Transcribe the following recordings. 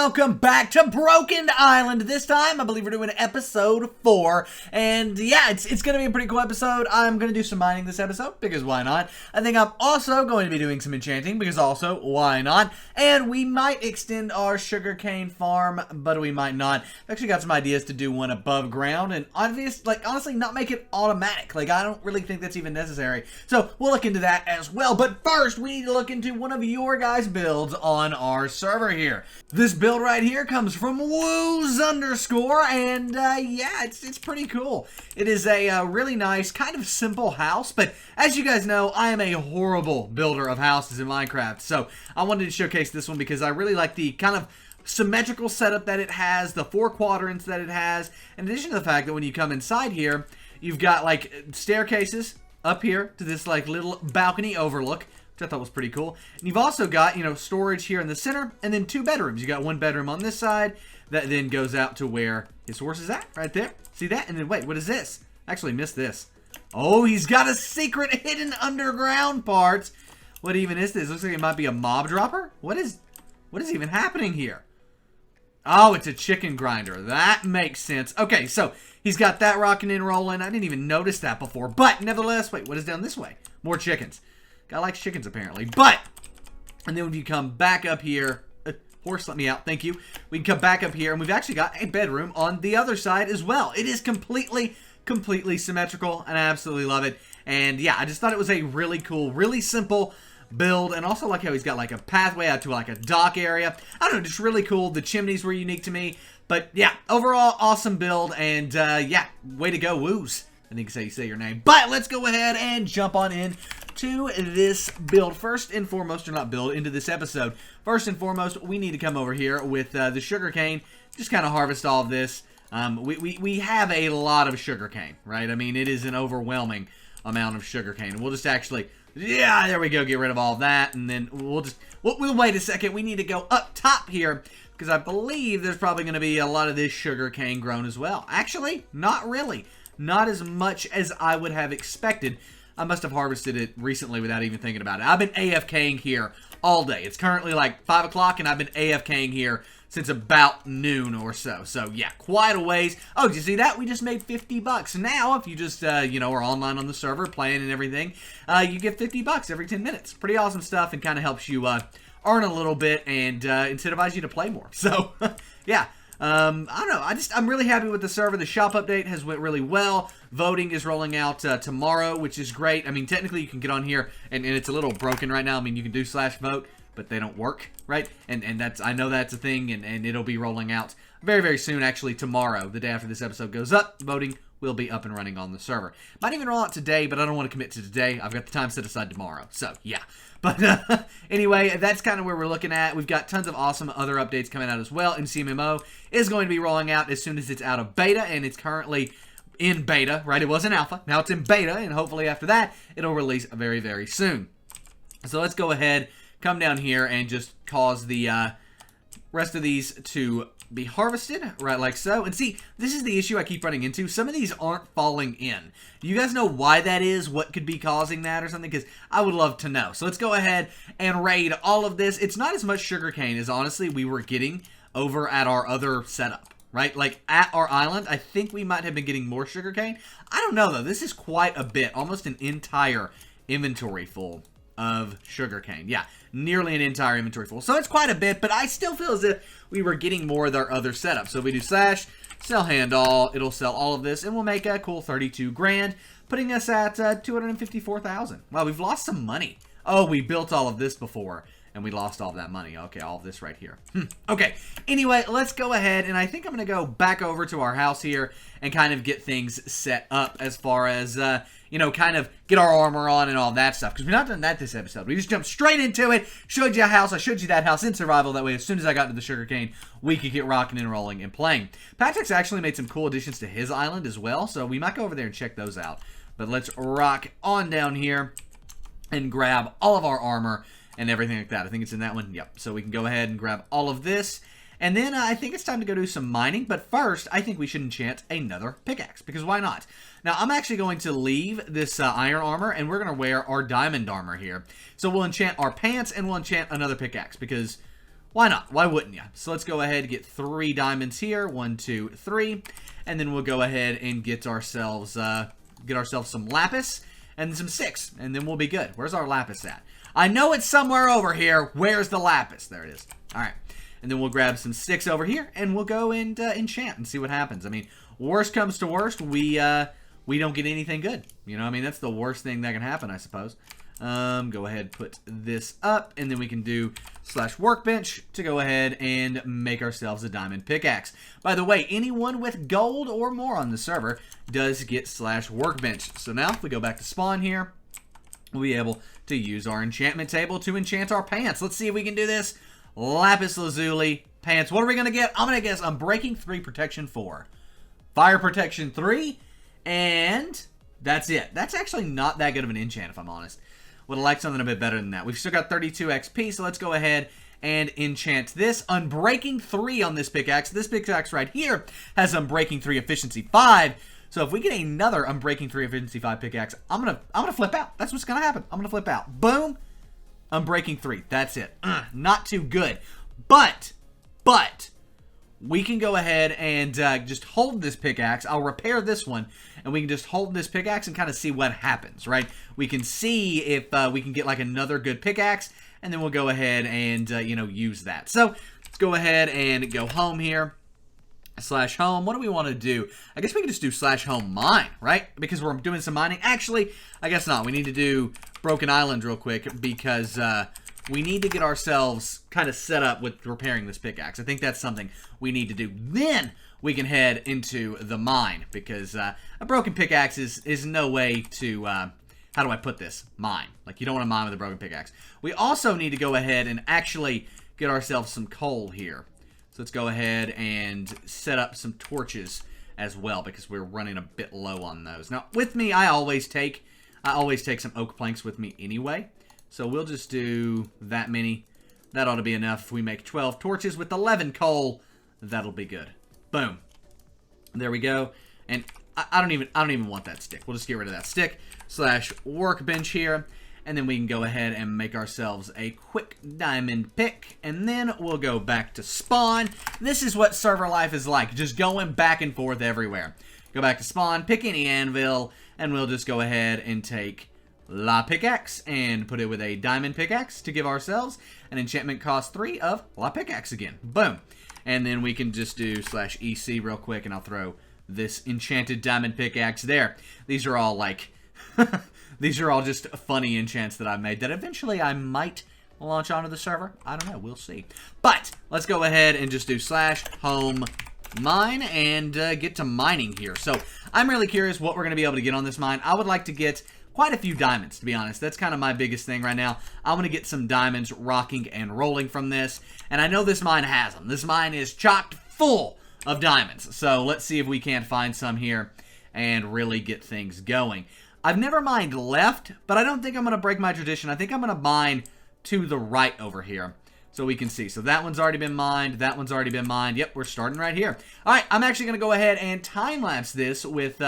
welcome back to Broken Island. This time, I believe we're doing episode 4, and yeah, it's going to be a pretty cool episode. I'm going to do some mining this episode, because why not? I think I'm also going to be doing some enchanting, because also, why not? And we might extend our sugarcane farm, but we might not. I've actually got some ideas to do one above ground, and honestly, not make it automatic. I don't really think that's even necessary. So, we'll look into that as well, but first, we need to look into one of your guys' builds on our server here. This build right here comes from Woos _, and yeah, it's pretty cool. It is a really nice, kind of simple house, but as you guys know, I am a horrible builder of houses in Minecraft, so I wanted to showcase this one because I really like the kind of symmetrical setup that it has, the 4 quadrants that it has, in addition to the fact that when you come inside here, you've got staircases up here to this little balcony overlook, which I thought was pretty cool. And you've also got, storage here in the center, and then 2 bedrooms. You got 1 bedroom on this side that then goes out to where his horse is at, right there. See that? And then wait, what is this? Actually missed this. Oh, he's got a secret hidden underground part. What even is this? Looks like it might be a mob dropper. What is even happening here? Oh, it's a chicken grinder. That makes sense. Okay, so he's got that rocking and rolling. I didn't even notice that before. But nevertheless, wait, what is down this way? More chickens. Guy likes chickens, apparently. But, and then when you come back up here, horse, let me out, thank you. We can come back up here, and we've actually got a bedroom on the other side as well. It is completely symmetrical, and I absolutely love it. And yeah, I just thought it was a really cool, really simple build, and also like how he's got a pathway out to a dock area. I don't know, just really cool. The chimneys were unique to me. But yeah, overall, awesome build, and yeah, way to go, Woos. I think that's how you say your name. But let's go ahead and jump on in to this build. First and foremost, or not build, into this episode. First and foremost, we need to come over here with the sugarcane. Just kind of harvest all of this. We have a lot of sugarcane, right? I mean, it is an overwhelming amount of sugarcane. We'll just actually, yeah, there we go, get rid of all of that. And then we'll wait a second. We need to go up top here, because I believe there's probably going to be a lot of this sugarcane grown as well. Actually, not really. Not as much as I would have expected. I must have harvested it recently without even thinking about it. I've been AFKing here all day. It's currently 5 o'clock, and I've been AFKing here since about noon or so. So, yeah, quite a ways. Oh, did you see that? We just made 50 bucks. Now, if you just, are online on the server, playing and everything, you get 50 bucks every 10 minutes. Pretty awesome stuff, and kind of helps you earn a little bit and incentivize you to play more. So, yeah. I don't know. I'm really happy with the server. The shop update has went really well. Voting is rolling out tomorrow, which is great. I mean, technically you can get on here, and it's a little broken right now. I mean, you can do /vote, but they don't work, right? And I know that's a thing, and it'll be rolling out very, very soon. Actually, tomorrow, the day after this episode goes up, voting will be up and running on the server. Might even roll out today, but I don't want to commit to today. I've got the time set aside tomorrow. So, yeah. But anyway, that's kind of where we're looking at. We've got tons of awesome other updates coming out as well. And CMMO is going to be rolling out as soon as it's out of beta, and it's currently in beta, right? It was in alpha. Now it's in beta, and hopefully after that, it'll release very, very soon. So let's go ahead, come down here, and just cause the rest of these to be harvested, right, like so. And see, this is the issue I keep running into. Some of these aren't falling in. Do you guys know why that is? What could be causing that or something? Because I would love to know. So let's go ahead and raid all of this. It's not as much sugarcane as, honestly, we were getting over at our other setup, right? At our island, I think we might have been getting more sugarcane. I don't know, though. This is quite a bit. Almost an entire inventory full of sugarcane. Yeah, nearly an entire inventory full. So it's quite a bit, but I still feel as if we were getting more with our other setup. So if we do sell hand all, it'll sell all of this, and we'll make a cool 32 grand, putting us at 254,000. Wow, we've lost some money. Oh, we built all of this before, and we lost all of that money. Okay, all of this right here. Okay, anyway, let's go ahead, and I think I'm going to go back over to our house here and kind of get things set up as far as, kind of get our armor on and all that stuff. Because we've not done that this episode. We just jumped straight into it, showed you a house. I showed you that house in survival. That way, as soon as I got into the sugarcane, we could get rocking and rolling and playing. Pickaxe actually made some cool additions to his island as well, so we might go over there and check those out. But let's rock on down here and grab all of our armor and everything like that. I think it's in that one. Yep. So we can go ahead and grab all of this. And then I think it's time to go do some mining. But first, I think we should enchant another pickaxe. Because why not? Now, I'm actually going to leave this iron armor. And we're going to wear our diamond armor here. So we'll enchant our pants and we'll enchant another pickaxe. Because Why not? Why wouldn't you? So let's go ahead and get 3 diamonds here. 1, 2, 3. And then we'll go ahead and get ourselves some lapis and some sticks. And then we'll be good. Where's our lapis at? I know it's somewhere over here. Where's the lapis? There it is. All right. And then we'll grab some sticks over here and we'll go and enchant and see what happens. I mean, worst comes to worst, we don't get anything good. You know, I mean, that's the worst thing that can happen, I suppose. Go ahead and put this up, and then we can do /workbench to go ahead and make ourselves a diamond pickaxe. By the way, anyone with gold or more on the server does get /workbench. So now if we go back to spawn here, we'll be able to use our enchantment table to enchant our pants. Let's see if we can do this. Lapis lazuli pants. What are we going to get? I'm going to guess Unbreaking 3, Protection 4. Fire Protection 3, and that's it. That's actually not that good of an enchant, if I'm honest. Would have liked something a bit better than that. We've still got 32 XP, so let's go ahead and enchant this. Unbreaking 3 on this pickaxe. This pickaxe right here has Unbreaking 3 Efficiency 5. So if we get another Unbreaking 3 Efficiency 5 pickaxe, I'm gonna flip out. That's what's gonna happen. I'm gonna flip out. Boom. Unbreaking 3. That's it. Not too good. But we can go ahead and just hold this pickaxe. I'll repair this one, and we can just hold this pickaxe and kind of see what happens, right? We can see if we can get like another good pickaxe, and then we'll go ahead and, you know, use that. So let's go ahead and go home here. /home. What do we want to do? I guess we can just do /home mine, right? Because we're doing some mining. Actually, I guess not. We need to do Broken Island real quick because we need to get ourselves kind of set up with repairing this pickaxe. I think that's something we need to do. Then we can head into the mine because a broken pickaxe is no way to, how do I put this? Mine. Like, you don't want to mine with a broken pickaxe. We also need to go ahead and actually get ourselves some coal here. So let's go ahead and set up some torches as well because we're running a bit low on those. Now, with me, I always take some oak planks with me anyway. So we'll just do that many. That ought to be enough. If we make 12 torches with 11 coal, that'll be good. Boom. There we go. And I don't even want that stick. We'll just get rid of that stick. /workbench here. And then we can go ahead and make ourselves a quick diamond pick. And then we'll go back to spawn. This is what server life is like. Just going back and forth everywhere. Go back to spawn, pick any anvil, and we'll just go ahead and take La Pickaxe and put it with a diamond pickaxe to give ourselves an enchantment cost 3 of La Pickaxe again. Boom. And then we can just do /EC real quick, and I'll throw this enchanted diamond pickaxe there. These are all like... These are all just funny enchants that I've made that eventually I might launch onto the server. I don't know. We'll see. But let's go ahead and just do /home mine and get to mining here. So I'm really curious what we're going to be able to get on this mine. I would like to get quite a few diamonds, to be honest. That's kind of my biggest thing right now. I want to get some diamonds rocking and rolling from this. And I know this mine has them. This mine is chocked full of diamonds. So let's see if we can't find some here and really get things going. I've never mined left, but I don't think I'm going to break my tradition. I think I'm going to mine to the right over here so we can see. So that one's already been mined. That one's already been mined. Yep, we're starting right here. All right, I'm actually going to go ahead and time-lapse this with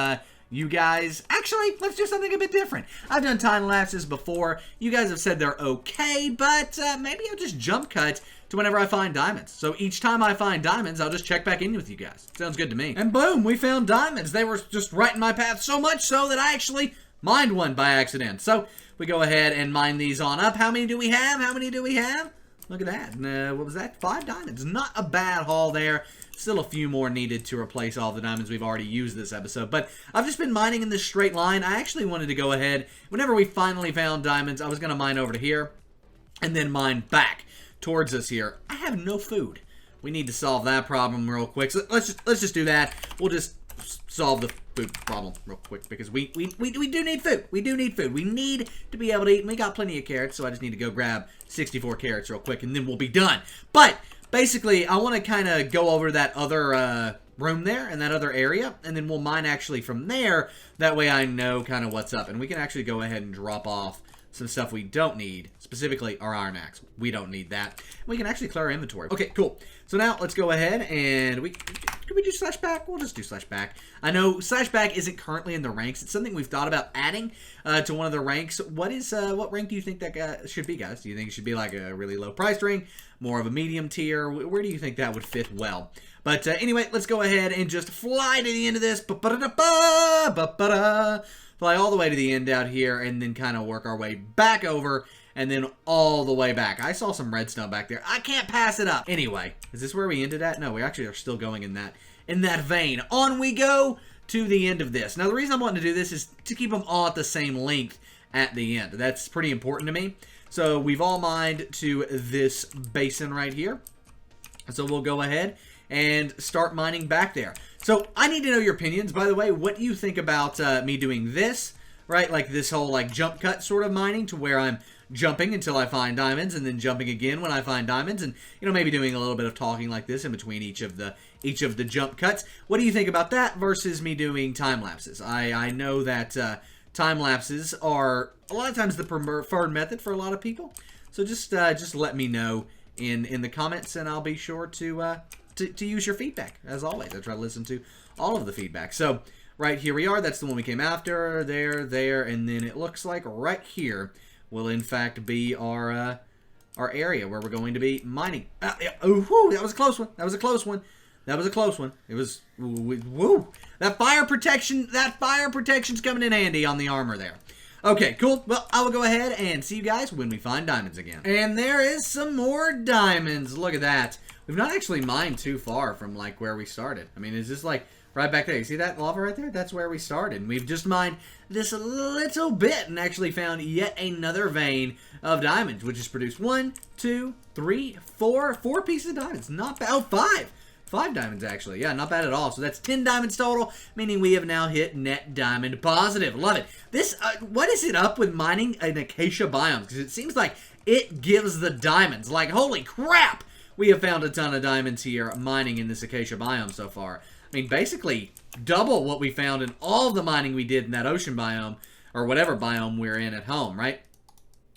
you guys. Actually, let's do something a bit different. I've done time-lapses before. You guys have said they're okay, but maybe I'll just jump cut to whenever I find diamonds. So each time I find diamonds, I'll just check back in with you guys. Sounds good to me. And boom, we found diamonds. They were just right in my path so much so that I actually mined one by accident. So we go ahead and mine these on up. How many do we have? How many do we have? Look at that. What was that? 5 diamonds. Not a bad haul there. Still a few more needed to replace all the diamonds we've already used this episode. But I've just been mining in this straight line. I actually wanted to go ahead. Whenever we finally found diamonds, I was going to mine over to here and then mine back towards us here. I have no food. We need to solve that problem real quick. So let's just do that. We'll just solve the food problem real quick because we do need food. We do need food. We need to be able to eat. And we got plenty of carrots, so I just need to go grab 64 carrots real quick, and then we'll be done. But basically, I want to kind of go over that other room there and that other area, and then we'll mine actually from there. That way I know kind of what's up, and we can actually go ahead and drop off some stuff we don't need, specifically our iron axe. We don't need that. We can actually clear our inventory. Okay, cool. So now let's go ahead and can we do slash back? We'll just do slash back. I know slash back isn't currently in the ranks. It's something we've thought about adding to one of the ranks. What rank do you think that should be, guys? Do you think it should be like a really low priced ring, more of a medium tier? Where do you think that would fit well? But anyway, let's go ahead and just fly to the end of this. Fly all the way to the end out here and then kind of work our way back over and then all the way back. I saw some redstone back there. I can't pass it up. Anyway, is this where we ended at? No, we actually are still going in that vein. On we go to the end of this. Now, the reason I'm wanting to do this is to keep them all at the same length at the end. That's pretty important to me. So we've all mined to this basin right here. So we'll go ahead and start mining back there. So I need to know your opinions, by the way. What do you think about me doing this, right? Like this whole like jump cut sort of mining to where I'm jumping until I find diamonds and then jumping again when I find diamonds, and you know, maybe doing a little bit of talking like this in between each of the jump cuts. What do you think about that versus me doing time lapses? I know that time lapses are a lot of times the preferred method for a lot of people. So just let me know in the comments, and I'll be sure to use your feedback. As always, I try to listen to all of the feedback. So right here we are. That's the one we came after. There, and then it looks like right here will in fact be our area where we're going to be mining. Oh, that was a close one. That was a close one. That was a close one. It was, woo. That fire protection's coming in handy on the armor there. Okay, cool. Well, I will go ahead and see you guys when we find diamonds again. And there is some more diamonds. Look at that. We've not actually mined too far from like where we started. I mean, it's just like right back there. You see that lava right there? That's where we started. And we've just mined this little bit and actually found yet another vein of diamonds, which has produced 1, 2, 3, 4 pieces of diamonds. Not bad. Oh, 5 diamonds actually. Yeah, not bad at all. So that's 10 diamonds total, meaning we have now hit net diamond positive. Love it. This, what is it up with mining an acacia biome? Because it seems like it gives the diamonds. Like, holy crap! We have found a ton of diamonds here mining in this acacia biome so far. I mean, basically double what we found in all the mining we did in that ocean biome, or whatever biome we're in at home, right?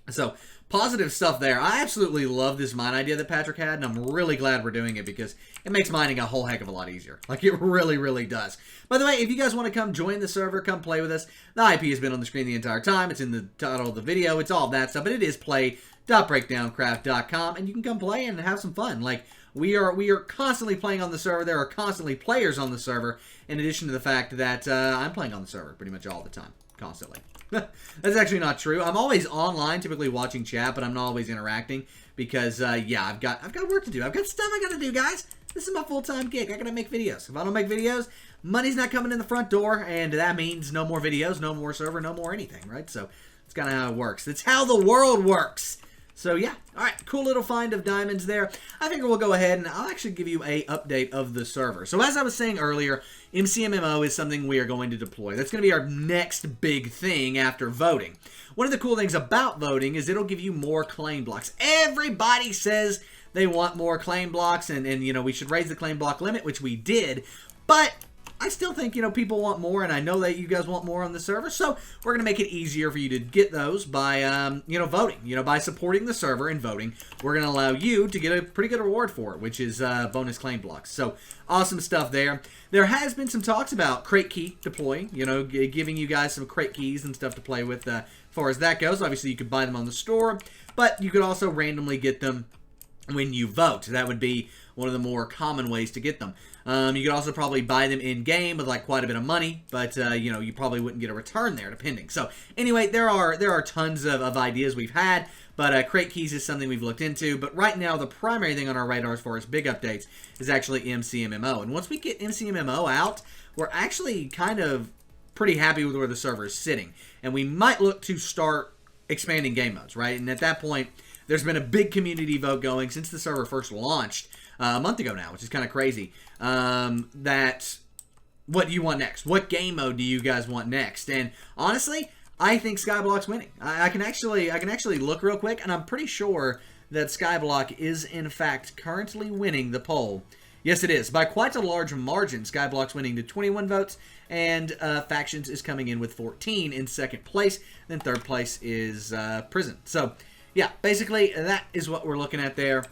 So, positive stuff there. I absolutely love this mine idea that Patrick had, and I'm really glad we're doing it because it makes mining a whole heck of a lot easier. Like, it really, really does. By the way, if you guys want to come join the server, come play with us, the IP has been on the screen the entire time. It's in the title of the video. It's all that stuff, but it is play.breakdowncraft.com, and you can come play and have some fun. Like, we are constantly playing on the server. There are constantly players on the server, in addition to the fact that I'm playing on the server pretty much all the time, constantly. That's actually not true. I'm always online, typically watching chat, but I'm not always interacting because, yeah, I've got work to do. I've got stuff I gotta do, guys. This is my full-time gig. I gotta make videos. If I don't make videos, money's not coming in the front door, and that means no more videos, no more server, no more anything, right? So that's kind of how it works. That's how the world works. So, yeah. All right. Cool little find of diamonds there. I think we'll go ahead and I'll actually give you a update of the server. So, as I was saying earlier, MCMMO is something we are going to deploy. That's going to be our next big thing after voting. One of the cool things about voting is it'll give you more claim blocks. Everybody says they want more claim blocks and you know, we should raise the claim block limit, which we did. But I still think, you know, people want more, and I know that you guys want more on the server, so we're going to make it easier for you to get those by, you know, voting. You know, by supporting the server and voting, we're going to allow you to get a pretty good reward for it, which is bonus claim blocks. So, awesome stuff there. There has been some talks about crate key deploying, you know, giving you guys some crate keys and stuff to play with as far as that goes. Obviously, you could buy them on the store, but you could also randomly get them when you vote. That would be one of the more common ways to get them. You could also probably buy them in-game with like quite a bit of money, but you know, you probably wouldn't get a return there, depending. So anyway, there are tons of ideas we've had, but crate keys is something we've looked into. But right now, the primary thing on our radar as far as big updates is actually MCMMO. And once we get MCMMO out, we're actually kind of pretty happy with where the server is sitting. And we might look to start expanding game modes, right? And at that point, there's been a big community vote going since the server first launched a month ago now, which is kind of crazy. That what do you want next? What game mode do you guys want next? And honestly, I think Skyblock's winning. I can actually look real quick, and I'm pretty sure that Skyblock is in fact currently winning the poll Yes, it is. By quite a large margin, Skyblock's winning to 21 votes, and Factions is coming in with 14 in second place. Then third place is Prison. So, yeah, basically, that is what we're looking at there.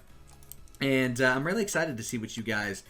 And I'm really excited to see what you guys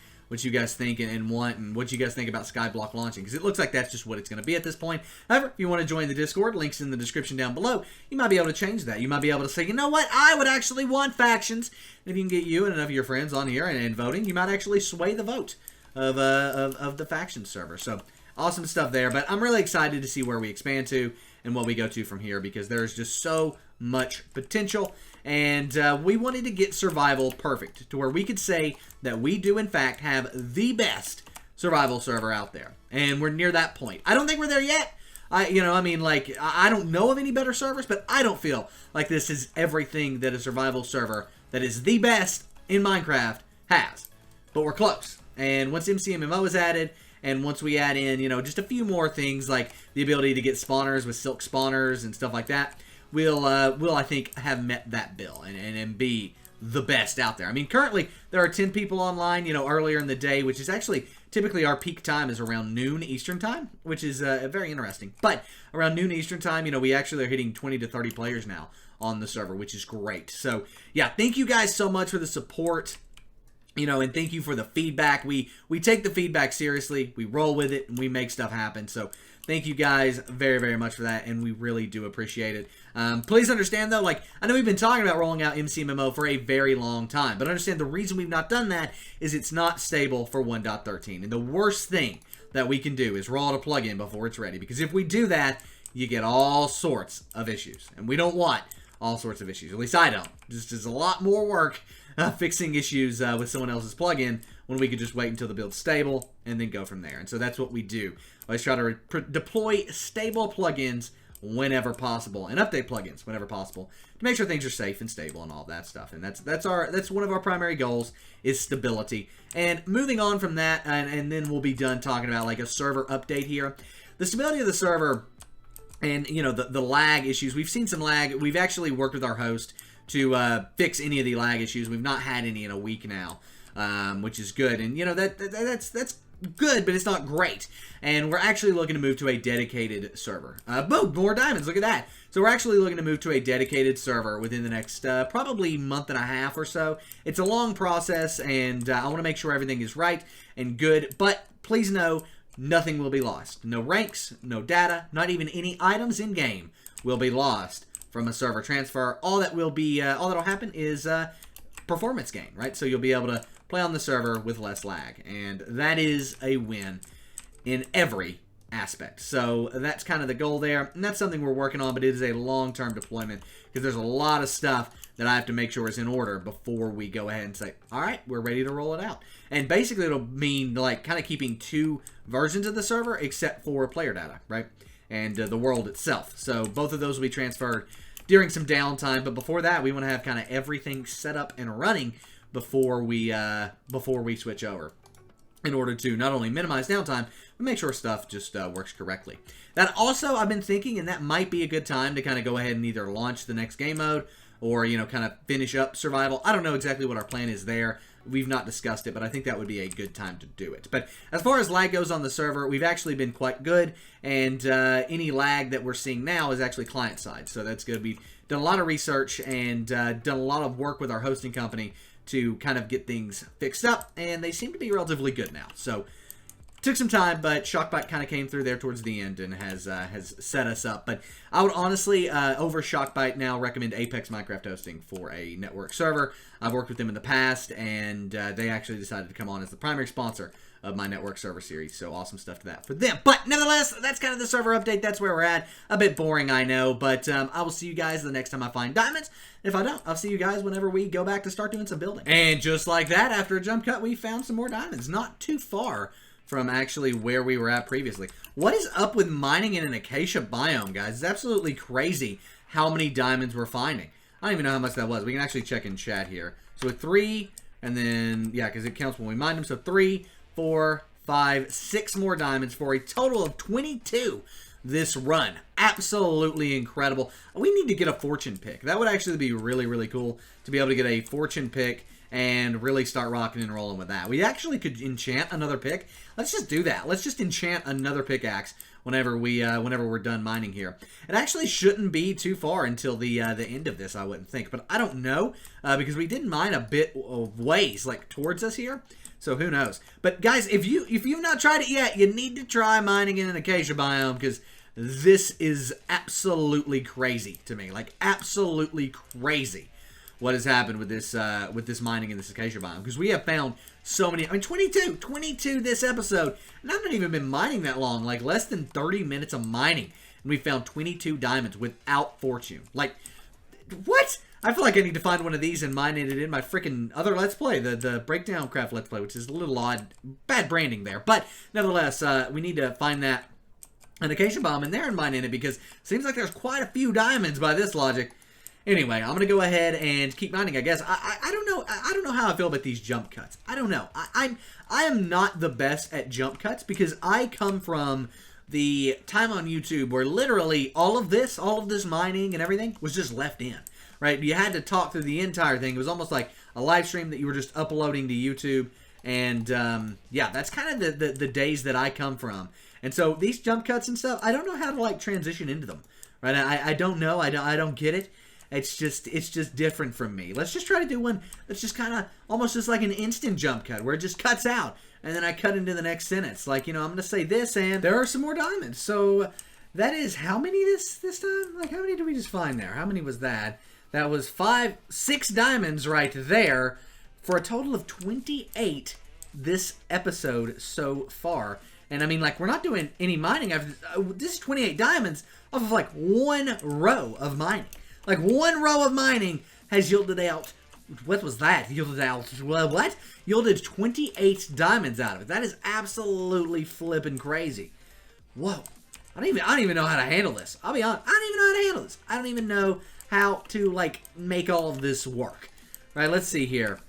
think and want, and what you guys think about Skyblock launching, because it looks like that's just what it's going to be at this point. However, if you want to join the Discord, links in the description down below, you might be able to change that. You might be able to say, you know what, I would actually want Factions. And if you can get you and enough of your friends on here and voting, you might actually sway the vote of the Factions server. So, awesome stuff there. But I'm really excited to see where we expand to and what we go to from here, because there's just so much potential. And we wanted to get survival perfect, to where we could say that we do, in fact, have the best survival server out there. And we're near that point. I don't think we're there yet. I don't know of any better servers, but I don't feel like this is everything that a survival server that is the best in Minecraft has. But we're close. And once MCMMO is added, and once we add in, just a few more things like the ability to get spawners with silk spawners and stuff like that, we'll I think, have met that bill and be the best out there. I mean, currently, there are 10 people online, earlier in the day, which is actually, typically our peak time is around noon Eastern time, which is very interesting. But around noon Eastern time, we actually are hitting 20 to 30 players now on the server, which is great. So, yeah, thank you guys so much for the support. And thank you for the feedback. We take the feedback seriously. We roll with it, and we make stuff happen. So thank you guys very, very much for that, and we really do appreciate it. Please understand, though, I know we've been talking about rolling out MCMMO for a very long time, but understand the reason we've not done that is it's not stable for 1.13. And the worst thing that we can do is roll out a plugin before it's ready, because if we do that, you get all sorts of issues, and we don't want all sorts of issues. At least I don't. Just is a lot more work fixing issues with someone else's plugin when we could just wait until the build's stable and then go from there. And so that's what we do. I always try to deploy stable plugins whenever possible and update plugins whenever possible to make sure things are safe and stable and all that stuff. And that's one of our primary goals, is stability. And moving on from that, and then we'll be done talking about a server update here. The stability of the server and the lag issues. We've seen some lag. We've actually worked with our host to fix any of the lag issues. We've not had any in a week now, which is good. And that's good, but it's not great. And we're actually looking to move to a dedicated server. Boom, more diamonds. Look at that. So we're actually looking to move to a dedicated server within the next probably month and a half or so. It's a long process, and I want to make sure everything is right and good. But please know, nothing will be lost. No ranks, no data, not even any items in game will be lost from a server transfer. All that'll happen is performance gain, right? So you'll be able to play on the server with less lag, and that is a win in every aspect. So that's kind of the goal there, and that's something we're working on, but it is a long-term deployment, because there's a lot of stuff that I have to make sure is in order before we go ahead and say, all right, we're ready to roll it out. And basically it'll mean kind of keeping 2 versions of the server except for player data, right? And the world itself. So both of those will be transferred during some downtime, but before that, we want to have kind of everything set up and running before we switch over, in order to not only minimize downtime, but make sure stuff just works correctly. That also, I've been thinking, and that might be a good time to kind of go ahead and either launch the next game mode, or kind of finish up survival. I don't know exactly what our plan is there. We've not discussed it, but I think that would be a good time to do it. But as far as lag goes on the server, we've actually been quite good, and any lag that we're seeing now is actually client side. So that's good. We've done a lot of research and done a lot of work with our hosting company to kind of get things fixed up, and they seem to be relatively good now. So took some time, but Shockbite kind of came through there towards the end and has set us up. But I would honestly, over Shockbite now, recommend Apex Minecraft Hosting for a network server. I've worked with them in the past, and they actually decided to come on as the primary sponsor of my network server series. So awesome stuff to that for them. But nevertheless, that's kind of the server update. That's where we're at. A bit boring, I know, but I will see you guys the next time I find diamonds. If I don't, I'll see you guys whenever we go back to start doing some building. And just like that, after a jump cut, we found some more diamonds. Not too far from actually where we were at previously. What is up with mining in an acacia biome, guys? It's absolutely crazy how many diamonds we're finding. I don't even know how much that was. We can actually check in chat here. So with 3, and then, yeah, because it counts when we mine them. So 3, 4, 5, 6 more diamonds for a total of 22 this run. Absolutely incredible. We need to get a fortune pick. That would actually be really, really cool to be able to get a fortune pick and really start rocking and rolling with that. We actually could enchant another pick. Let's just do that. Let's just enchant another pickaxe whenever we're done mining here. It actually shouldn't be too far until the end of this, I wouldn't think. But I don't know, because we did mine a bit of ways, like, towards us here. So who knows? But guys, if you've not tried it yet, you need to try mining in an acacia biome, because this is absolutely crazy to me. Like, absolutely crazy what has happened with this mining in this acacia biome. Because we have found so many, I mean, 22 this episode. And I've not even been mining that long, like less than 30 minutes of mining. And we found 22 diamonds without fortune. Like, what? I feel like I need to find one of these and mine it in my freaking other Let's Play, the Breakdown Craft Let's Play, which is a little odd. Bad branding there. But, nevertheless, we need to find that an acacia bomb in there and mine in it, because it seems like there's quite a few diamonds by this logic. Anyway, I'm going to go ahead and keep mining, I guess. I don't know. I don't know how I feel about these jump cuts. I don't know. I am not the best at jump cuts, because I come from the time on YouTube where literally all of this mining and everything was just left in. Right? You had to talk through the entire thing. It was almost like a live stream that you were just uploading to YouTube. And, yeah, that's kind of the days that I come from. And so these jump cuts and stuff, I don't know how to, like, transition into them. Right? I don't know. I don't get it. It's just different from me. Let's just try to do one that's just kind of almost just like an instant jump cut, where it just cuts out. And then I cut into the next sentence. Like, you know, I'm going to say this, and there are some more diamonds. So that is how many this time? Like, how many did we just find there? How many was that? That was 6 diamonds right there, for a total of 28 this episode so far. And I mean, like, we're not doing any mining. This is 28 diamonds off of, like, one row of mining. Like, one row of mining has yielded out, what was that? Yielded out, what? Yielded 28 diamonds out of it. That is absolutely flipping crazy. Whoa. I don't even know how to handle this. I'll be honest. I don't even know how to handle this. I don't even know how to, like, make all of this work. Right, let's see here.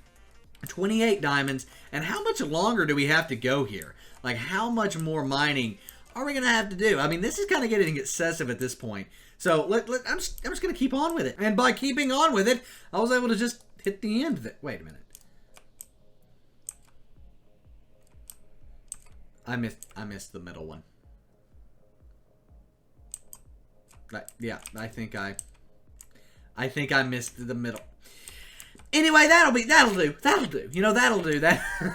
28 diamonds. And how much longer do we have to go here? Like, how much more mining are we going to have to do? I mean, this is kind of getting excessive at this point. So, I'm just going to keep on with it. And by keeping on with it, I was able to just hit the end of it. Wait a minute. I missed the middle one. Yeah, I think I missed the middle. Anyway, that'll do. You know, that'll do.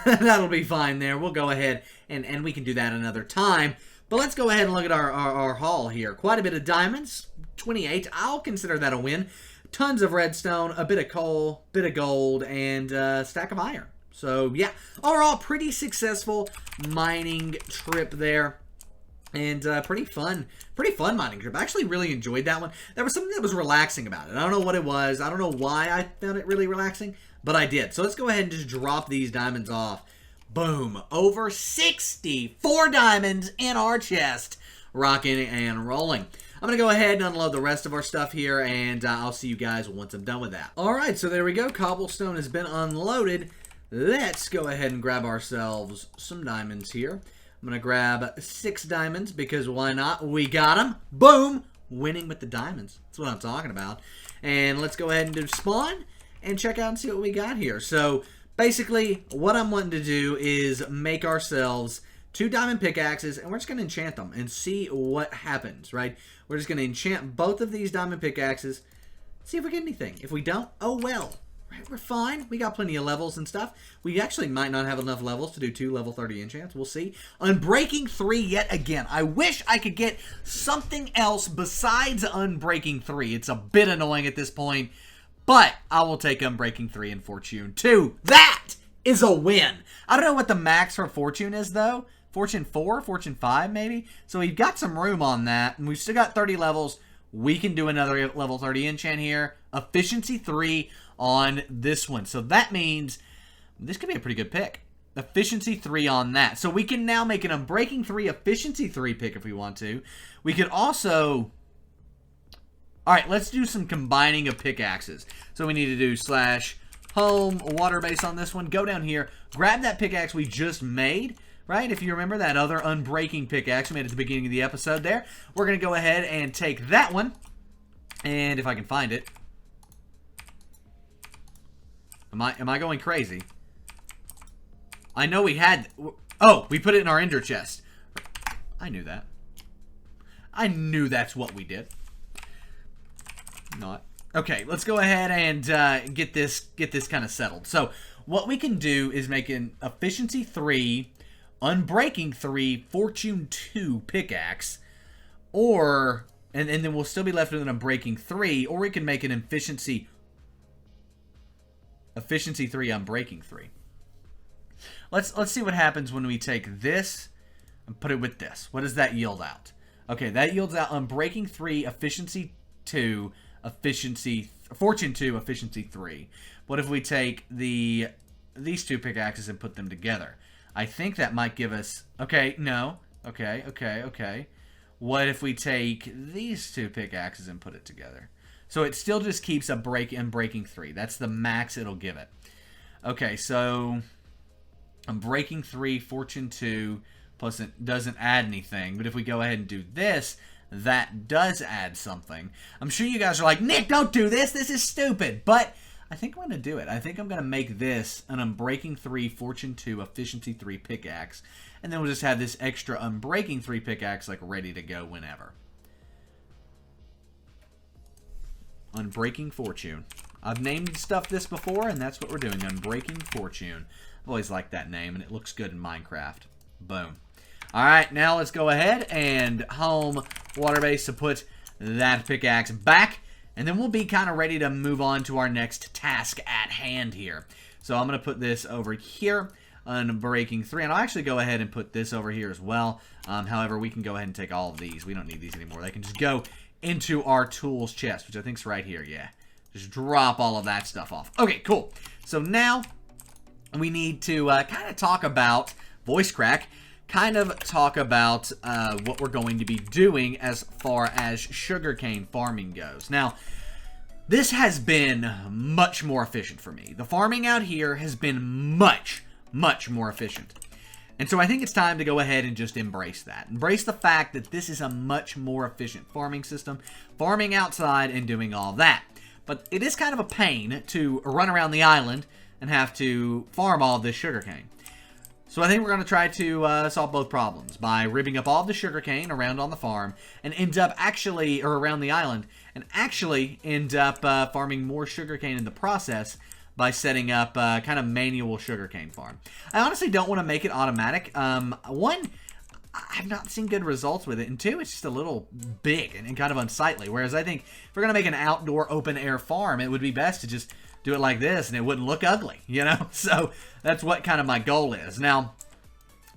That'll be fine there. We'll go ahead and we can do that another time. But let's go ahead and look at our haul here. Quite a bit of diamonds, 28. I'll consider that a win. Tons of redstone, a bit of coal, bit of gold, and a stack of iron. So, yeah, overall, pretty successful mining trip there. And pretty fun mining trip. I actually really enjoyed that one. There was something that was relaxing about it. I don't know what it was. I don't know why I found it really relaxing, but I did. So let's go ahead and just drop these diamonds off. Boom. Over 64 diamonds in our chest. Rocking and rolling. I'm going to go ahead and unload the rest of our stuff here, and I'll see you guys once I'm done with that. Alright, so there we go. Cobblestone has been unloaded. Let's go ahead and grab ourselves some diamonds here. I'm going to grab 6 diamonds, because why not? We got them. Boom! Winning with the diamonds. That's what I'm talking about. And let's go ahead and do spawn and check out and see what we got here. So, basically, what I'm wanting to do is make ourselves 2 diamond pickaxes, and we're just going to enchant them and see what happens, right? We're just going to enchant both of these diamond pickaxes, see if we get anything. If we don't, oh well. Right, we're fine. We got plenty of levels and stuff. We actually might not have enough levels to do 2 level 30 enchants. We'll see. Unbreaking 3 yet again. I wish I could get something else besides Unbreaking 3. It's a bit annoying at this point, but I will take Unbreaking 3 and Fortune 2. That is a win. I don't know what the max for Fortune is, though. Fortune 4? Fortune 5, maybe? So we've got some room on that, and we've still got 30 levels. We can do another level 30 enchant here. Efficiency 3 on this one. So that means this could be a pretty good pick. Efficiency 3 on that. So we can now make an Unbreaking 3 Efficiency 3 pick if we want to. We could also... Alright, let's do some combining of pickaxes. So we need to do /home water base on this one. Go down here. Grab that pickaxe we just made. Right? If you remember that other unbreaking pickaxe we made at the beginning of the episode there. We're going to go ahead and take that one. And if I can find it. Am I going crazy? I know we had... Oh, we put it in our ender chest. I knew that. I knew that's what we did. Not. Okay, let's go ahead and get this kind of settled. So, what we can do is make an Efficiency 3, Unbreaking 3, Fortune 2 pickaxe. Or... And then we'll still be left with an Unbreaking 3. Or we can make an Efficiency 3, Unbreaking 3. Let's see what happens when we take this and put it with this. What does that yield out? Okay, that yields out Unbreaking 3, Efficiency 2, Fortune 2, Efficiency 3. What if we take these two pickaxes and put them together? I think that might give us... Okay, no. Okay. What if we take these two pickaxes and put it together? So it still just keeps a Unbreaking 3. That's the max it'll give it. Okay, so... Unbreaking 3, Fortune 2, plus it doesn't add anything. But if we go ahead and do this, that does add something. I'm sure you guys are like, Nick, don't do this. This is stupid. But I think I'm going to do it. I think I'm going to make this an Unbreaking 3, Fortune 2, Efficiency 3 pickaxe. And then we'll just have this extra Unbreaking 3 pickaxe like ready to go whenever. Unbreaking Fortune. I've named stuff this before, and that's what we're doing. Unbreaking Fortune. I've always liked that name, and it looks good in Minecraft. Boom. Alright, now let's go ahead and home water base to put that pickaxe back. And then we'll be kind of ready to move on to our next task at hand here. So I'm going to put this over here. Unbreaking 3. And I'll actually go ahead and put this over here as well. However, we can go ahead and take all of these. We don't need these anymore. They can just go into our tools chest, which I think is right here. Yeah. Just drop all of that stuff off. Okay, cool. So now we need to kind of talk about voice crack. Kind of talk about what we're going to be doing as far as sugarcane farming goes. Now, this has been much more efficient for me. The farming out here has been much more efficient. And so I think it's time to go ahead and just embrace that. Embrace the fact that this is a much more efficient farming system. Farming outside and doing all that. But it is kind of a pain to run around the island and have to farm all this sugarcane. So I think we're going to try to solve both problems by ripping up all the sugarcane around on the farm and end up actually, or around the island, and actually end up farming more sugarcane in the process by setting up kind of manual sugarcane farm. I honestly don't want to make it automatic. One, I've not seen good results with it, and two, it's just a little big and kind of unsightly. Whereas I think if we're going to make an outdoor open air farm, it would be best to just do it like this and it wouldn't look ugly, you know? So that's what kind of my goal is. Now,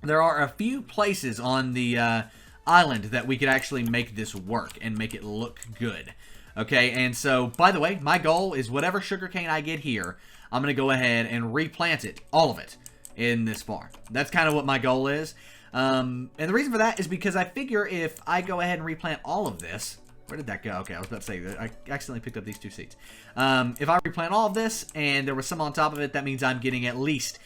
there are a few places on the island that we could actually make this work and make it look good. Okay, and so, by the way, my goal is whatever sugarcane I get here, I'm going to go ahead and replant it, all of it, in this farm. That's kind of what my goal is. And the reason for that is because I figure if I go ahead and replant all of this... Where did that go? Okay, I was about to say, I accidentally picked up these two seeds. If I replant all of this, and there was some on top of it, that means I'm getting at least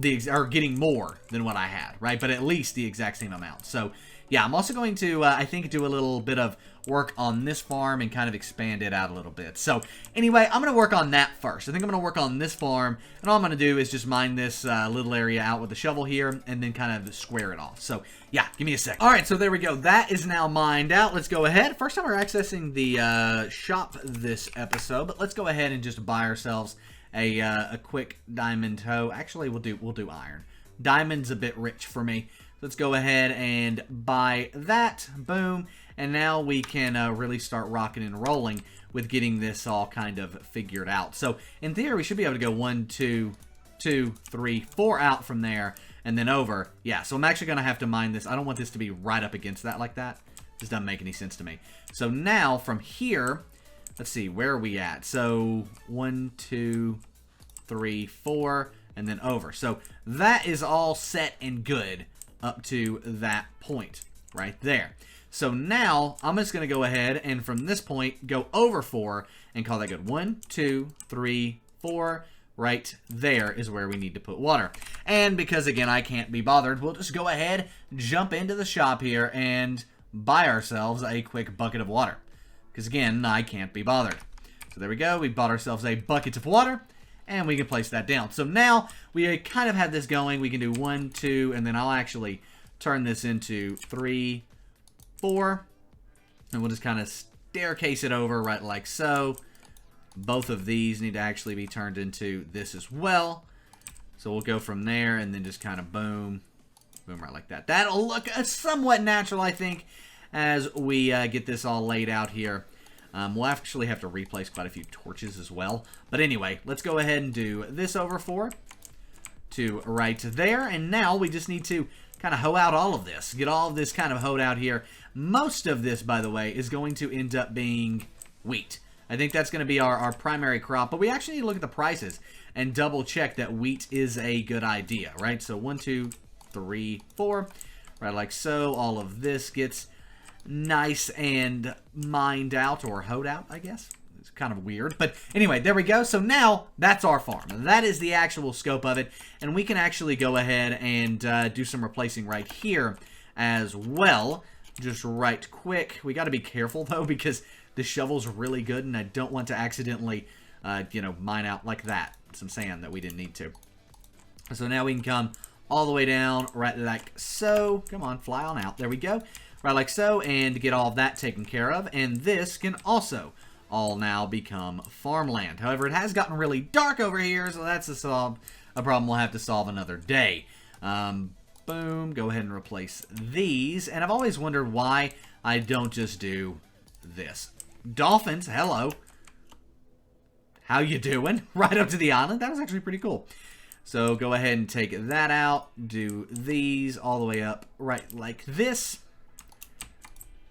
getting more than what I had, right? But at least the exact same amount. So, yeah, I'm also going to, I think, do a little bit of work on this farm and kind of expand it out a little bit. So, anyway, I'm going to work on that first. I think I'm going to work on this farm, and all I'm going to do is just mine this little area out with the shovel here, and then kind of square it off. So, yeah, give me a sec. Alright, so there we go. That is now mined out. Let's go ahead. First time we're accessing the shop this episode, but let's go ahead and just buy ourselves a quick diamond hoe. Actually, we'll do iron. Diamond's a bit rich for me. Let's go ahead and buy that. Boom. And now we can really start rocking and rolling with getting this all kind of figured out. So, in theory, we should be able to go 1, 2, 3, 4 out from there, and then over. Yeah, so I'm actually going to have to mine this. I don't want this to be right up against that like that. This doesn't make any sense to me. So now, from here, let's see, where are we at? So, 1, 2, 3, 4, and then over. So, that is all set and good up to that point right there. So now, I'm just going to go ahead and from this point, go over 4 and call that good. 1, 2, 3, 4. Right there is where we need to put water. And because, again, I can't be bothered, we'll just go ahead, jump into the shop here, and buy ourselves a quick bucket of water. Because, again, I can't be bothered. So there we go. We bought ourselves a bucket of water. and we can place that down. So now we kind of have this going. We can do 1, 2, and then I'll actually turn this into 3, 4, and we'll just kind of staircase it over right like so. Both of these need to actually be turned into this as well. So we'll go from there and then just kind of boom, boom, right like that. That'll look somewhat natural, I think, as we get this all laid out here. We'll actually have to replace quite a few torches as well. But anyway, let's go ahead and do this over 4 to right there. And now we just need to kind of hoe out all of this. Get all of this kind of hoed out here. Most of this, by the way, is going to end up being wheat. I think that's going to be our primary crop. But we actually need to look at the prices and double check that wheat is a good idea, right? So 1, 2, 3, 4, right like so. All of this gets nice and mined out or hoed out, I guess. It's kind of weird. But anyway, there we go. So now that's our farm. That is the actual scope of it. And we can actually go ahead and do some replacing right here as well. Just right quick. We got to be careful, though, because the shovel's really good, and I don't want to accidentally, mine out like that. Some sand that we didn't need to. So now we can come all the way down right like so. Come on, fly on out. There we go. Right like so, and get all of that taken care of. And this can also all now become farmland. However, it has gotten really dark over here, so that's a problem we'll have to solve another day. Boom. Go ahead and replace these. And I've always wondered why I don't just do this. Dolphins, hello. How you doing? Right up to the island. That was actually pretty cool. So go ahead and take that out. Do these all the way up right like this.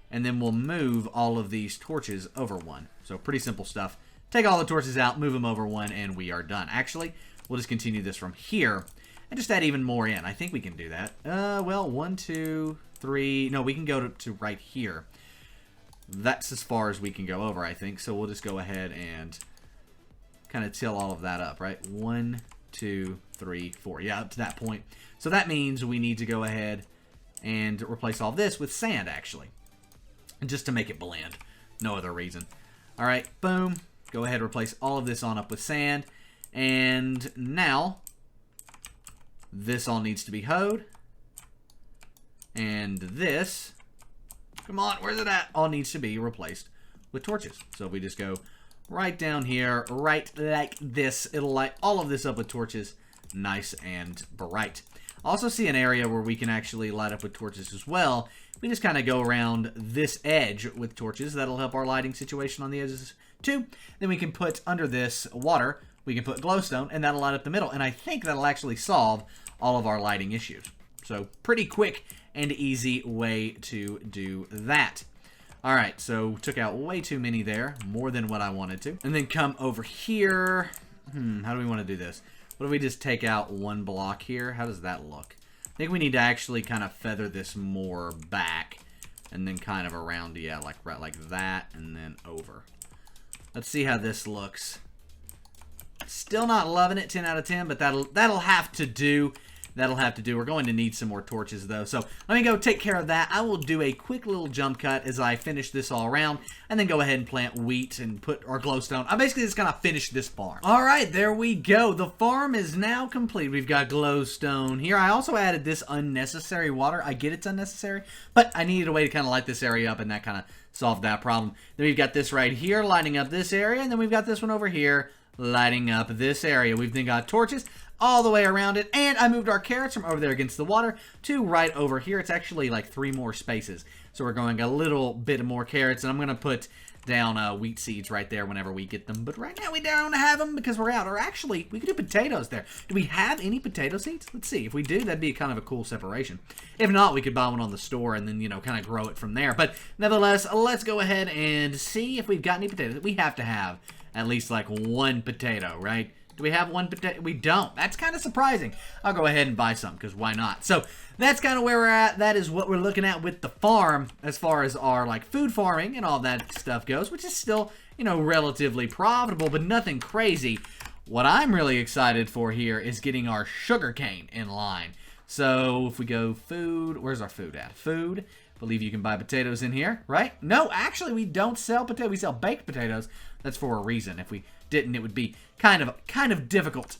And then we'll move all of these torches over one. So pretty simple stuff. Take all the torches out, move them over one, and we are done. Actually, we'll just continue this from here and just add even more in. I think we can do that. Well, 1, 2, 3. No, we can go to right here. That's as far as we can go over, I think. So we'll just go ahead and kind of till all of that up, right? 1, 2, 3, 4. Yeah, up to that point. So that means we need to go ahead and replace all this with sand, actually. Just to make it blend. No other reason. All right, boom. Go ahead and replace all of this on up with sand. And now, this all needs to be hoed. And this, come on, where's it at? All needs to be replaced with torches. So if we just go right down here, right like this, it'll light all of this up with torches, nice and bright. Also see an area where we can actually light up with torches as well. We just kind of go around this edge with torches. That'll help our lighting situation on the edges too. Then we can put under this water, we can put glowstone, and that'll light up the middle. And I think that'll actually solve all of our lighting issues. So pretty quick and easy way to do that. All right, so took out way too many there, more than what I wanted to. And then come over here. How do we want to do this? What if we just take out one block here? How does that look? I think we need to actually kind of feather this more back and then kind of around, yeah, like right like that and then over. Let's see how this looks. Still not loving it, 10 out of 10, but that'll have to do. That'll have to do. We're going to need some more torches, though. So let me go take care of that. I will do a quick little jump cut as I finish this all around, and then go ahead and plant wheat and put our glowstone. I'm basically just going to finish this farm. All right, there we go. The farm is now complete. We've got glowstone here. I also added this unnecessary water. I get it's unnecessary, but I needed a way to kind of light this area up, and that kind of solved that problem. Then we've got this right here lighting up this area, and then we've got this one over here lighting up this area. We've then got torches all the way around it, and I moved our carrots from over there against the water to right over here. It's actually like 3 more spaces, so we're going a little bit more carrots, and I'm going to put down wheat seeds right there whenever we get them, but right now we don't have them because we're out. Or actually, we could do potatoes there. Do we have any potato seeds? Let's see. If we do, that'd be kind of a cool separation. If not, we could buy one on the store and then, you know, kind of grow it from there. But nevertheless, let's go ahead and see if we've got any potatoes. We have to have at least like 1 potato, right? Do we have 1 potato? We don't. That's kind of surprising. I'll go ahead and buy some because why not? So that's kind of where we're at. That is what we're looking at with the farm as far as our like food farming and all that stuff goes, which is still, you know, relatively profitable, but nothing crazy. What I'm really excited for here is getting our sugarcane in line. So if we go food, where's our food at? Food. Believe you can buy potatoes in here, right? No, actually, we don't sell potatoes. We sell baked potatoes. That's for a reason. If we didn't, it would be kind of difficult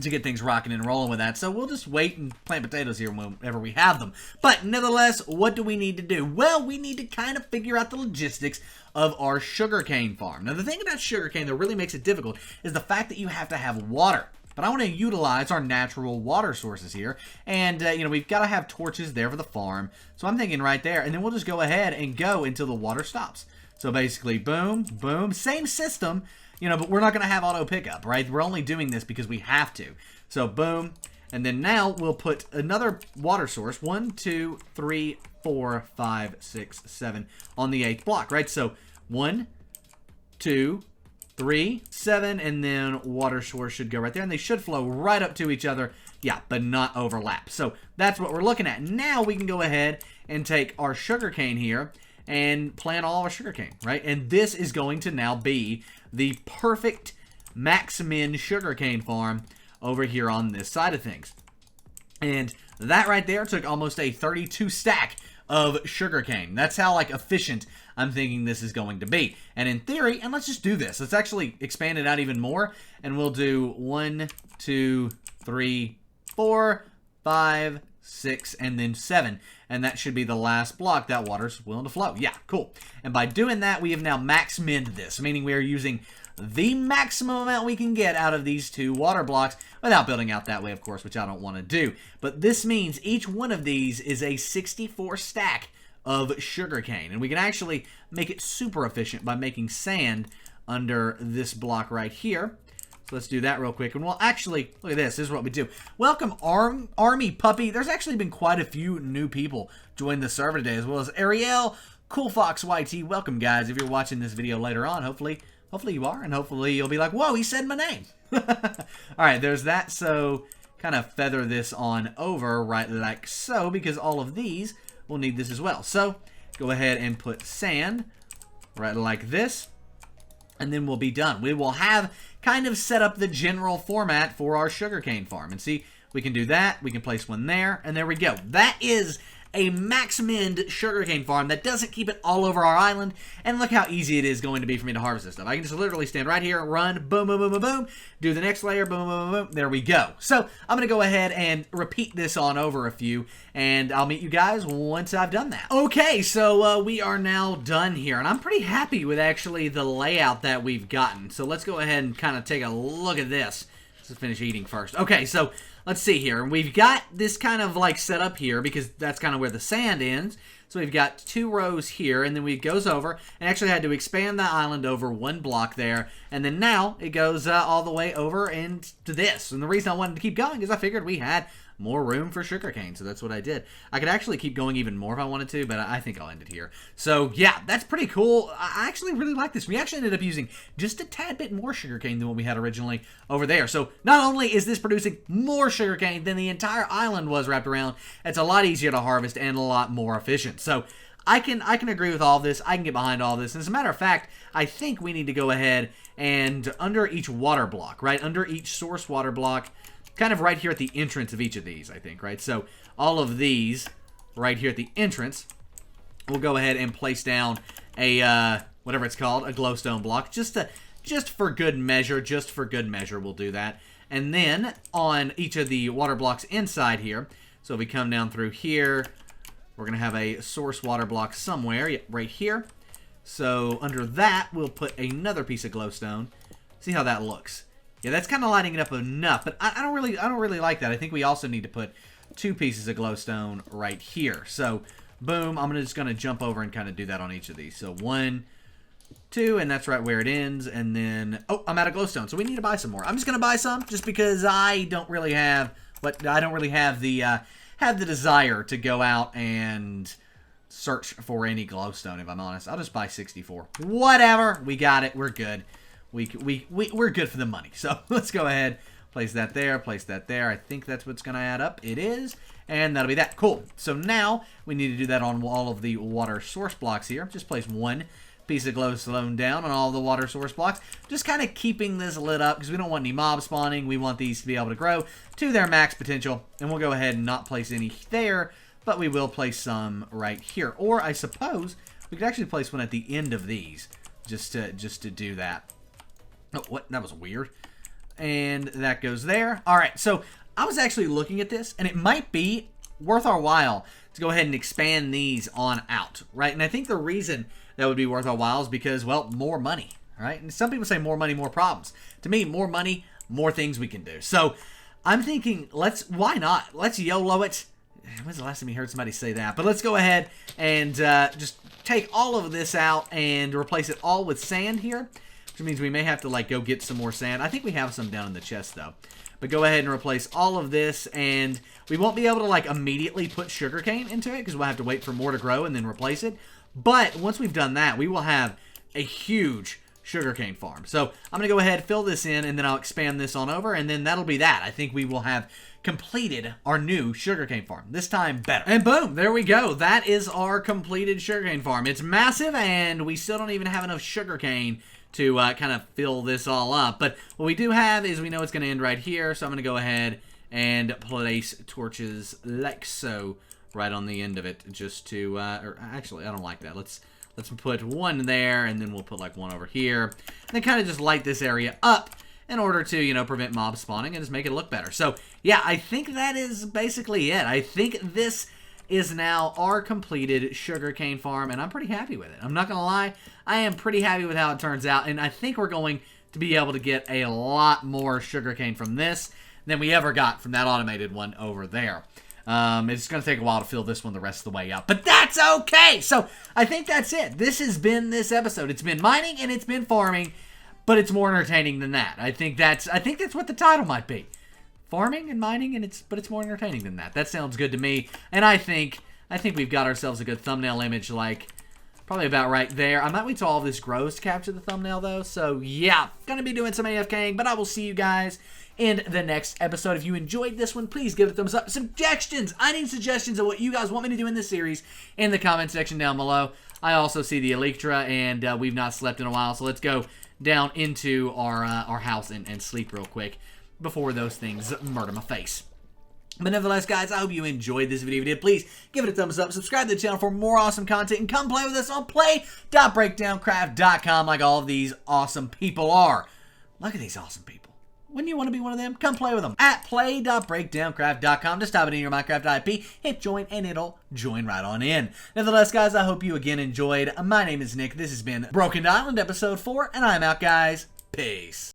to get things rocking and rolling with that. So we'll just wait and plant potatoes here whenever we have them. But nevertheless, what do we need to do? Well, we need to kind of figure out the logistics of our sugarcane farm. Now, the thing about sugarcane that really makes it difficult is the fact that you have to have water. But I want to utilize our natural water sources here. And, we've got to have torches there for the farm. So I'm thinking right there. And then we'll just go ahead and go until the water stops. So basically, boom, boom, same system, but we're not going to have auto pickup, right? We're only doing this because we have to. So boom. And then now we'll put another water source, 1, 2, 3, 4, 5, 6, 7 on the 8th block, right? So 1, 2, 3, 7, and then water source should go right there, and they should flow right up to each other, yeah, but not overlap. So that's what we're looking at. Now we can go ahead and take our sugarcane here and plant all our sugarcane, right? And this is going to now be the perfect max-min sugarcane farm over here on this side of things. And that right there took almost a 32 stack of sugarcane. That's how efficient I'm thinking this is going to be. And in theory, and let's just do this. Let's actually expand it out even more. And we'll do 1, 2, 3, 4, 5, 6, and then 7. And that should be the last block that water's willing to flow. Yeah, cool. And by doing that, we have now max-minned this, meaning we are using the maximum amount we can get out of these 2 water blocks without building out that way, of course, which I don't want to do. But this means each one of these is a 64 stack of sugarcane. And we can actually make it super efficient by making sand under this block right here. So let's do that real quick. And we'll actually, look at this. This is what we do. Welcome, Army Puppy. There's actually been quite a few new people join the server today, as well as Ariel, Cool Fox YT. Welcome, guys. If you're watching this video later on, hopefully you are, and hopefully you'll be like, whoa, he said my name. All right, there's that. So kind of feather this on over right like so, because all of these will need this as well. So go ahead and put sand right like this, and then we'll be done. We will have kind of set up the general format for our sugarcane farm. And see, we can do that. We can place one there, and there we go. That is a max-minned sugarcane farm that doesn't keep it all over our island. And look how easy it is going to be for me to harvest this stuff. I can just literally stand right here, run, boom, boom, boom, boom, boom, do the next layer, boom, boom, boom, boom. There we go. So I'm going to go ahead and repeat this on over a few, and I'll meet you guys once I've done that. Okay, so we are now done here, and I'm pretty happy with actually the layout that we've gotten. So let's go ahead and kind of take a look at this. Let's finish eating first. Okay, so let's see here. We've got this kind of set up here because that's kind of where the sand ends. So we've got 2 rows here, and then it goes over, and actually had to expand the island over 1 block there, and then now it goes all the way over into this. And the reason I wanted to keep going is I figured we had more room for sugarcane, so that's what I did. I could actually keep going even more if I wanted to, but I think I'll end it here. So yeah, that's pretty cool. I actually really like this. We actually ended up using just a tad bit more sugarcane than what we had originally over there. So not only is this producing more sugarcane than the entire island was wrapped around, it's a lot easier to harvest and a lot more efficient. So I can agree with all this. I can get behind all this. And as a matter of fact, I think we need to go ahead and under each water block, right? Under each source water block, kind of right here at the entrance of each of these, I think, right? So all of these right here at the entrance, we'll go ahead and place down a, whatever it's called, a glowstone block, just for good measure, we'll do that. And then on each of the water blocks inside here, so if we come down through here, we're going to have a source water block somewhere, right here. So under that, we'll put another piece of glowstone. See how that looks. Yeah, that's kind of lighting it up enough, but I don't really like that. I think we also need to put 2 pieces of glowstone right here. So, boom, I'm just going to jump over and kind of do that on each of these. So, 1, 2, and that's right where it ends. And then, oh, I'm out of glowstone, so we need to buy some more. I'm just going to buy some just because I don't really have the desire to go out and search for any glowstone, if I'm honest. I'll just buy 64. Whatever, we got it. We're good. We're good for the money. So let's go ahead, place that there, place that there. I think that's what's going to add up. It is. And that'll be that. Cool. So now we need to do that on all of the water source blocks here. Just place 1 piece of glowstone down on all the water source blocks. Just kind of keeping this lit up because we don't want any mob spawning. We want these to be able to grow to their max potential. And we'll go ahead and not place any there. but we will place some right here. Or I suppose we could actually place one at the end of these just to do that. Oh, what? That was weird. And that goes there. All right, so I was actually looking at this, and it might be worth our while to go ahead and expand these on out, right? And I think the reason that would be worth our while is because, well, more money, right? And some people say more money, more problems. To me, more money, more things we can do. So I'm thinking, why not? Let's YOLO it. When's the last time you heard somebody say that? But let's go ahead and just take all of this out and replace it all with sand here, which means we may have to, like, go get some more sand. I think we have some down in the chest, though. But go ahead and replace all of this, and we won't be able to, like, immediately put sugarcane into it because we'll have to wait for more to grow and then replace it. But once we've done that, we will have a huge sugarcane farm. So I'm going to go ahead, fill this in, and then I'll expand this on over, and then that'll be that. I think we will have completed our new sugarcane farm. This time better. And boom, there we go. That is our completed sugarcane farm. It's massive, and we still don't even have enough sugarcane to kind of fill this all up. But what we do have is we know it's going to end right here, so I'm going to go ahead and place torches like so right on the end of it, just to, or actually, I don't like that. Let's put one there, and then we'll put like one over here, and then kind of just light this area up in order to, you know, prevent mob spawning and just make it look better. So, yeah, I think that is basically it. I think this is now our completed sugarcane farm, and I'm pretty happy with it. I'm not going to lie. I am pretty happy with how it turns out, and I think we're going to be able to get a lot more sugarcane from this than we ever got from that automated one over there. It's going to take a while to fill this one the rest of the way up, but that's okay. So I think that's it. This has been this episode. It's been mining and it's been farming, but it's more entertaining than that. I think that's what the title might be. Farming and mining, but it's more entertaining than that. That sounds good to me. And I think we've got ourselves a good thumbnail image, like probably about right there. I might wait till all of this grows to capture the thumbnail though. So yeah, gonna be doing some AFKing, but I will see you guys in the next episode. If you enjoyed this one, please give it a thumbs up. Suggestions! I need suggestions of what you guys want me to do in this series in the comment section down below. I also see the Electra, and we've not slept in a while, so let's go down into our house and sleep real quick before those things murder my face. But nevertheless, guys, I hope you enjoyed this video. If you did, please give it a thumbs up, subscribe to the channel for more awesome content, and come play with us on play.breakdowncraft.com like all of these awesome people are. Look at these awesome people. Wouldn't you want to be one of them? Come play with them at play.breakdowncraft.com. Just type it in your Minecraft IP, hit join, and it'll join right on in. Nevertheless, guys, I hope you again enjoyed. My name is Nick. This has been Broken Island episode 4, and I'm out, guys. Peace.